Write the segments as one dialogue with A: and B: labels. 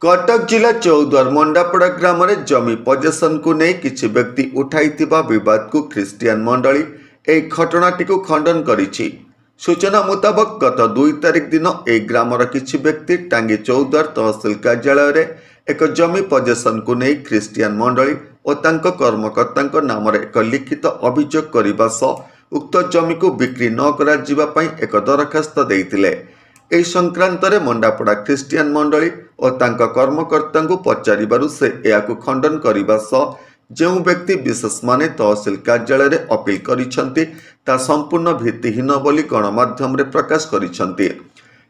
A: कटक जिला चौद्वार मंडापड़ा ग्राम में जमी पजेसन को नहीं किसी व्यक्ति उठाई बद को ख्रिस्टियान मंडली एक घटनाटी को खंडन करिछि। सूचना मुताबक गत 2 तारिख दिन एक ग्रामर किसी व्यक्ति टांगी चौद्वार तहसिल कार्यालय रे एक जमी पजेसन को नहीं ख्रिस्टियान मंडली और तांको कर्मकर्ता नाम एक लिखित अभियोग करने सह उक्त जमी को बिक्री न करा जिबा पई एक दरखास्त देइतिले। एही संक्रांत रे मंडापड़ा ख्रिस्टियान मंडली और तांका कर्मकर्ता को पचारिबारु से याकु खंडन करने सह जो व्यक्ति विशेष माने तहसिल कार्यालय रे अपील करिसंती ता संपूर्ण भित्तिहीन बोली गणमाध्यम रे प्रकाश करिसंती।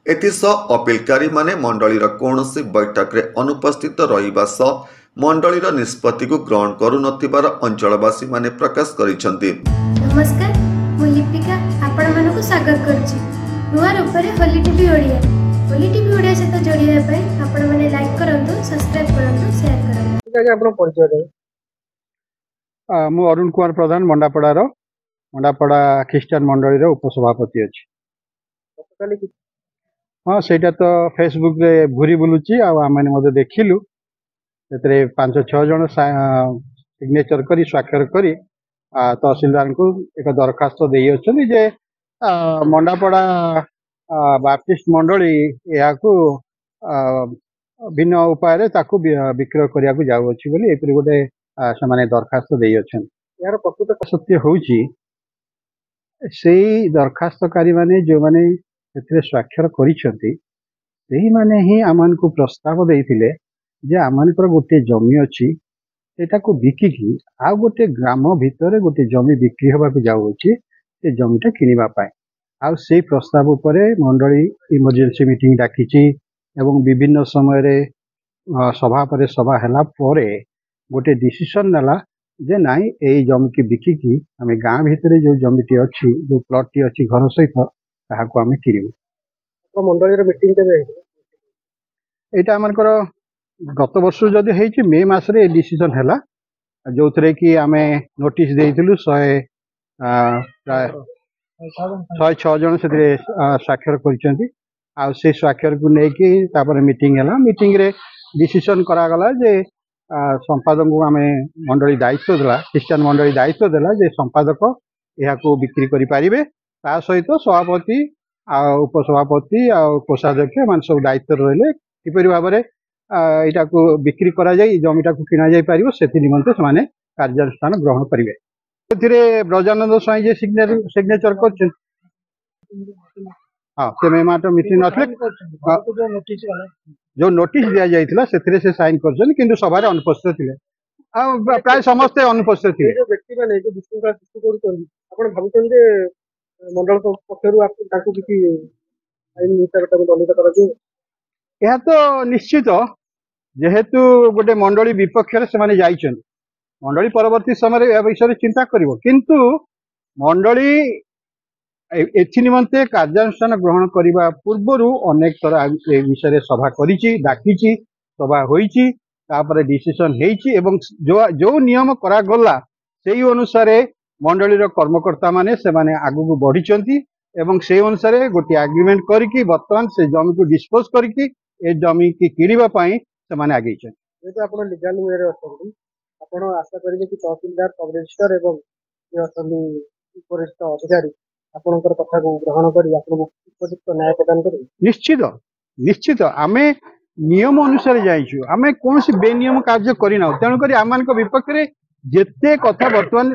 A: एथिसह अपीलकारी माने मंडलीर कौनसी बैठक रे अनुपस्थित रहिबा सह मंडलीर निष्पत्ति को ग्रहण करू नथिबार अंचलवासी माने प्रकाश करिसंती।
B: नमस्कार, मु लिपिका आपण मानको स्वागत करछि नुआ रूपरे होली टीवी ओडिया सहित जोड़िया पाई आपण माने लाइक करंतु, सब्सक्राइब करंतु, शेयर करंतु।
C: आगे आपण परिचय दे।
D: मु अरुण कुमार प्रधान मंडापड़ा ख्रिस्टियान मंडली उपसभापति अच्छी। हाँ, सेटा तो फेसबुक रे घूरी बुलूची आम देखिलु से 5-6 जन सिग्नेचर करी स्वाक्षर करी तहसीलदार को एक दरखास्त दे जे मंडापड़ा बाप्टिस्ट मंडली या भिन्न उपाय विक्रय करिया को जाउछि बोली एपरि गोटे से दरखास्त दे यार प्रकृत सत्य होउछि से दरखास्तकारी माने जो माने एथिरे स्वाक्षर करिसंती सेही माने ही आमान को प्रस्ताव देइथिले जे आमानकर गोटे जमी अछि सेटा को बिकिकी आ गोटे ग्राम भितर गोटे जमी बिक्री होबा को जाउछि से जमीटा किनिबा पाए आ से प्रस्ताव उपरे मंडली इमरजेंसी मीटिंग डाकिछि एवं विभिन्न समय रे सभा पर सभा हला परे गोटे डिसीजन नला जे नाई ए जमी की बिकिकी आमे गाँ भितर जो जमीटी अछि जो प्लॉट टी अछि घर सहित ताहाको आमे किरिबु।
C: तो मंडली रे मीटिंग केबे
D: एटा हमरकर गत वर्ष जदि हेछि मे मास रे डिसीजन हला जो थरे कि आमे नोटिस देइथिलु 106 जन से स्वाक्षर करिसंती आ से स्वाक्षर को लेकिन तापर मीटिंग हला। मीटिंग रे डिसीजन करा गला जे संपादक को आमे मंडली दायित्व देला, ख्रिस्टियान मंडली दायित्व देला जे संपादक या को बिक्री करि पारिबे ता सहित सभापति आ उपसभापति आ कोषाध्यक्ष मान सब दायित्व रहले किपरि भाबरे एटा को बिक्री करा जाय जमीटा को किना जाय पारिबो सेति निमंते समाने कार्यानुष्ठान ग्रहण करिवे। एथिरे ब्रजानंद स्वाई जे सिग्नेचर करछन हां से मे माट मीटिंग नथले जो नोटिस दिया जाइथिला सेथिरे से साइन करछन किंतु सभा रे अनुपस्थित थिले आ प्राय समस्त अनुपस्थित थिले।
C: जो व्यक्ति माने जो विशृंखला सृष्टि करूछन आपण भाबुछन जे मंडल पक्षरु आपन ताकू किछि आइन हिसाबटा दंडित करा जे
D: यह तो निश्चित जेहेतु गोटे मंडली विपक्ष से माने जाइछन मंडली परवर्ती समय ए विषय चिंता करिवो किंतु मंडली एथि निमंते कार्यानुष्ठान ग्रहण करिबा पूर्वरु अनेक तरह ए विषय सभा करिछि डाकिछि सभा होइछि तापर डिसीजन हेइछि एवं जो नियम करा गला सेही अनुसार मंडलीर कर्मकर्ता माने से माने आगु को बढ़िचंती एवं से अनुसार गोटे एग्रीमेंट करके वर्तमान से जमी को डिस्पोज करके ए जमी की किनिबा पई से माने आगे छन।
C: जेतो आपण लीगल वे रे अछन आपण आशा करिवे कि तहसीलदार सब रजिस्टर एवं जे असली उपरिस्थ अधिकारी आपनकर कथा को ग्रहण करी आपन उपयुक्त न्याय प्रदान करी।
D: निश्चित निश्चित आमे नियम अनुसार जाइछु आमे कोनसी बेनियम कार्य करिना तेनु करी आमान को विपक्ष रे जेते कथा वर्तमान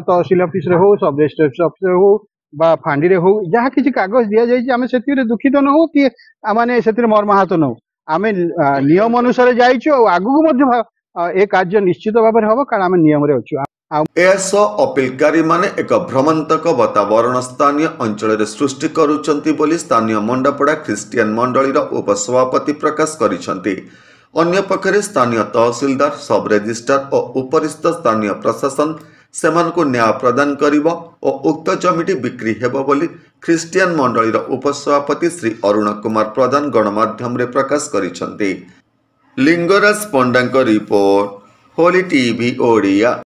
D: तहसील ऑफिस रे हो सब रजिस्टर ऑफिस रे हो बा फांडी रे हो जहा किछि कागज दिया जाइछि आमे सेति रे दुखित न हो कि माने सेति रे मर्माहत न हो आमे नियम अनुसार जाइछु आगु मध्ये ए कार्य निश्चित भाव में हबो कारण आमे नियम रे अछु।
A: एसो अपीलकारी माने एक भ्रमंतक वातावरण स्थानीय अंचल रे सृष्टि करूचंती बोली स्थानीय मंडापड़ा ख्रिस्टियान मंडलीर उपसभापति प्रकाश करिसंती। अन्य पक्षरे स्थानीय तहसीलदार सब रजिस्ट्रार और उपरिस्थ स्थानीय प्रशासन सेमान को न्याय प्रदान करिवो और उक्त जमीटी बिक्री हेबो बोली ख्रिस्टियान मंडलीर उपसभापति श्री अरुण कुमार प्रधान गणमाध्यम रे प्रकाश करिसंती। लिंगराज पंडांक रिपोर्ट, होली टीवी ओडिया।